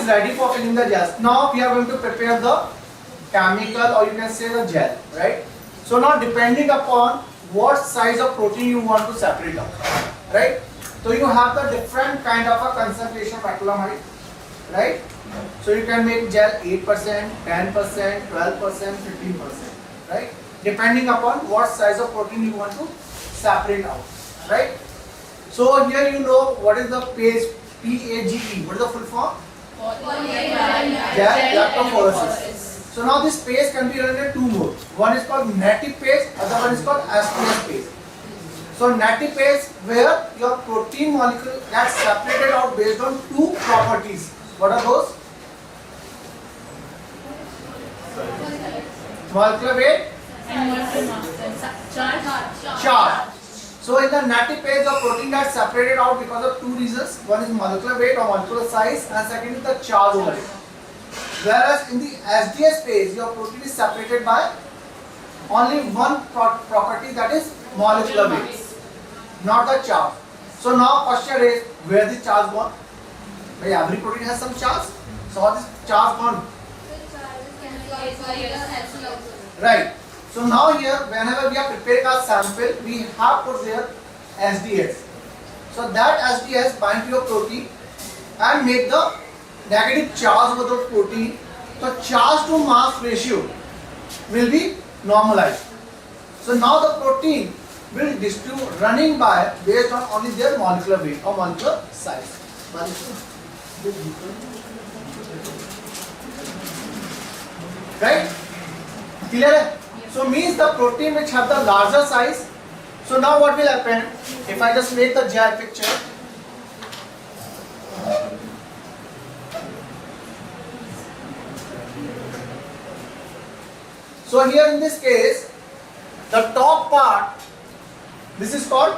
is ready for filling the gels. Now we are going to prepare the chemical, or you can say the gel, right? So now depending upon what size of protein you want to separate out, right? So you have the different kind of a concentration of acrylamide, right? So you can make gel 8%, 10%, 12%, 15%, right? Depending upon what size of protein you want to separate out, right? So here you know what is the PAGE, P-A-G-E, what is the full form? Gel electrophoresis. So now this PAGE can be written in two modes. One is called native PAGE, other one is called STS PAGE. So native PAGE, where your protein molecule gets separated out based on two properties. What are those? Molecular weight and charge. So in the native PAGE, the protein gets separated out because of two reasons. One is molecular weight or molecular size, and second is the charge over it. Whereas in the SDS PAGE, your protein is separated by only one property, that is molecular weight, not the charge. So now question is, where the charge gone? Every protein has some charge. So how is charge gone? Right. So now here, whenever we are preparing our sample, we have put there SDS. So that SDS bind to your protein and make the negative charge over the protein. So charge to mass ratio will be normalized. So now the protein will distribute running by based on only their molecular weight or molecular size. Right? Clear? So means the protein which have the larger size. So now what will happen if I just make the gel picture? So here in this case, the top part, this is called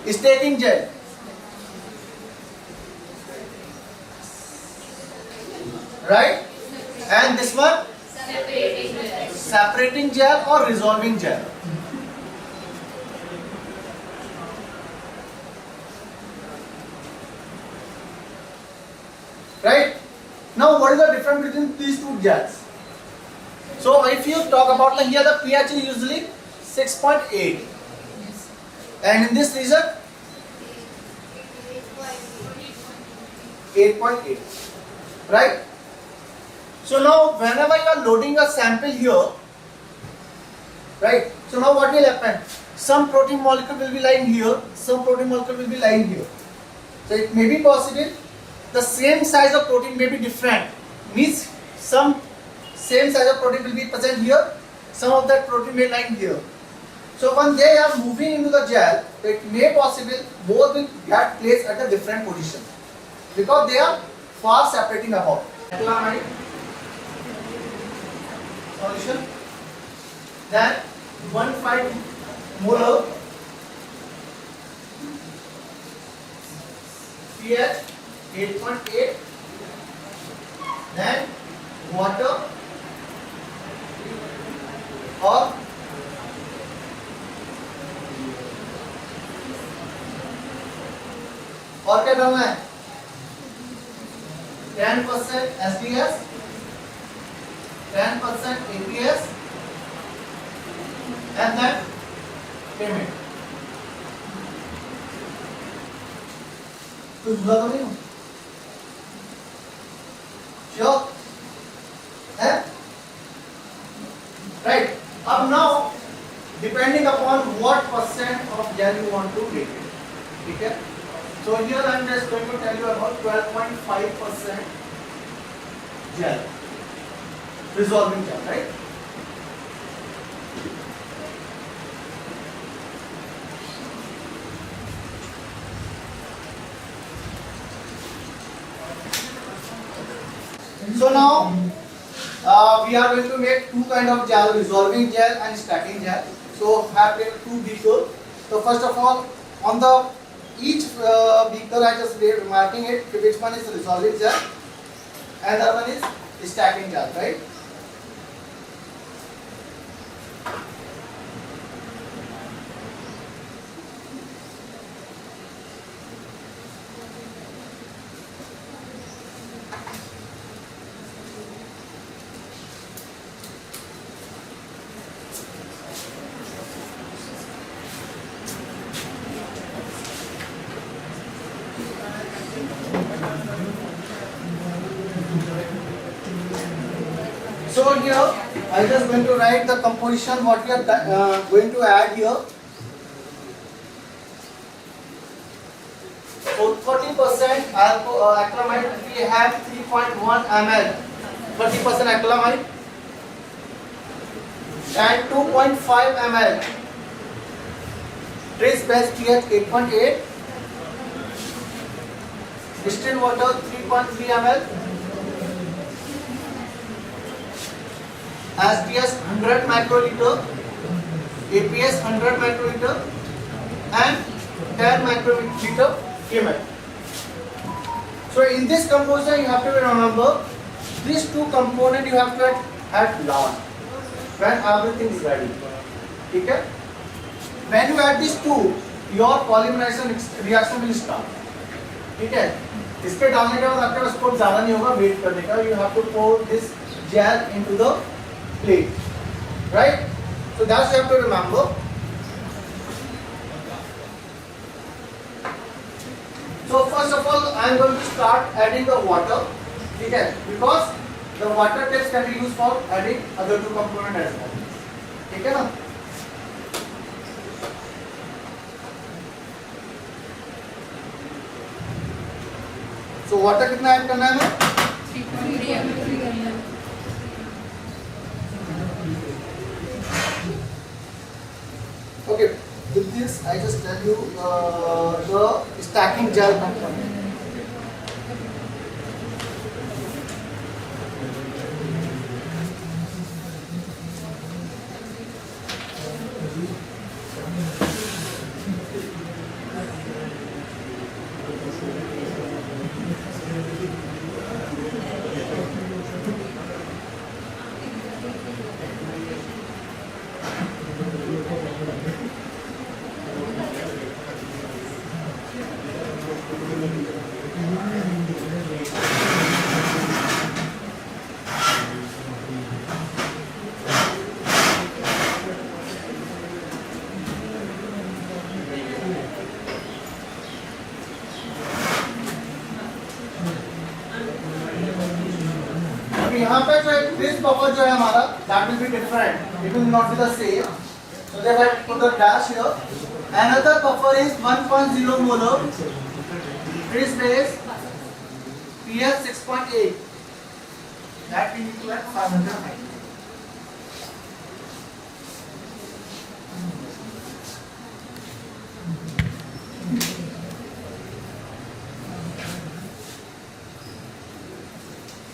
staking gel. Right? And this one? Separating gel or resolving gel. Right? Now what is the difference between these two gels? So if you talk about the here, the pH is usually 6.8, and in this region 8.8, right? So now whenever you are loading a sample here, right? So now what will happen? Some protein molecule will be lying here, some protein molecule will be lying here. So it may be possible the same size of protein may be different. Means some same size of protein will be present here, some of that protein may lie here. So when they are moving into the gel, it may possible both will get placed at a different position because they are far separating apart. Acrylamide solution, then 1.5 molar pH 8.8, then water और क्या डालना है? 10% SDS, 10% APS, and then payment. कुछ बुरा तो नहीं हो? Sure? है? Right. अब now, depending upon what percent of gel you want to make it. ठीक है? So here I am just going to tell you about 12.5% gel, resolving gel, right? So now we are going to make two kind of gel, resolving gel and stacking gel. So I have taken two beakers. So first of all, on the each beaker I just marking it which one is resolving gel and the other one is stacking gel, right? So here I just going to write the composition what we are going to add here. So 30% acrylamide, we have 3.1 ml 30% acrylamide and 2.5 ml trace base pH 8.8, distilled water 3.3 ml, STS 100 microliter, APS 100 microliter and 10 microliter Kml. So in this composition you have to remember these two components you have to add last when everything is ready. Okay? When you add these two, your polymerization reaction will start. ठीक है? इसके डालने के बाद आपके पास scope ज़्यादा नहीं होगा वेट करने का. You have to pour this gel into the plate, right? So that's you have to remember. So first of all, I am going to start adding the water, ठीक है? Because the water test can be used for adding other two components as well, ठीक है ना? So water कितना add करना है हमें? 3.3 ml. Okay, with this I just tell you the stacking gel component. यहाँ पे जो एक ट्रेस बफर जो है हमारा that will be different, it will not be the same, so therefore I put the dash here. Another buffer is 1.0 molar trace base pH 6.8 that we need to add 500 ml.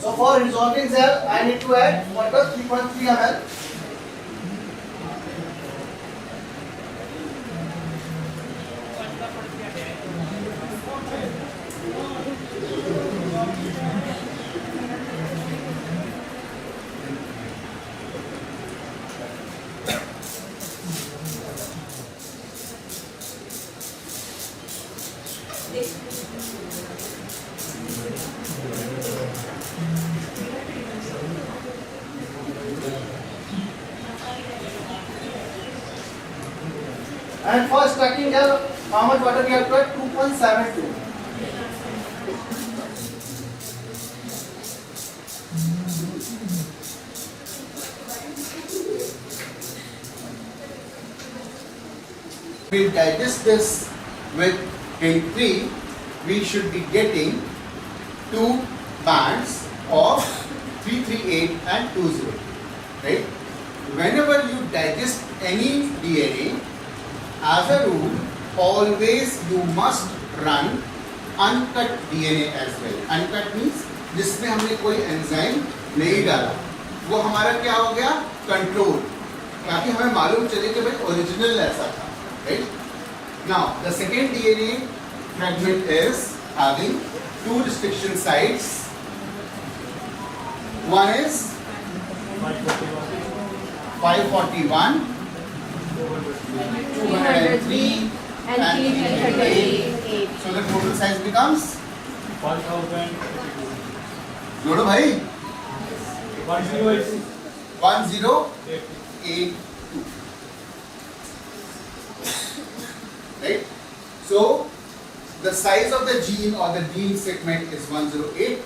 So for resolving gel, I need to add water 3.3 ml. And for stacking gel, how much water we have to add? 2.72. We digest this with in 3, we should be getting 2 bands of 338 and 20, right? Whenever you digest any DNA, as a rule, always you must run uncut DNA as well. Uncut means जिसमें हमने कोई enzyme नहीं डाला, वो हमारा क्या हो गया? कंट्रोल, ताकि हमें मालूम चले कि भाई ओरिजिनल ऐसा था, right? Now the second DNA fragment is having 2 restriction sites. One is 541, 203 and 338. So the total size becomes 1000. जोड़ो भाई 1082. 1082, right? So the size of the gene or the gene segment is 1082.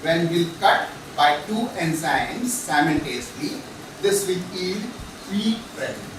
When we'll cut by two enzymes simultaneously, this will yield free radical.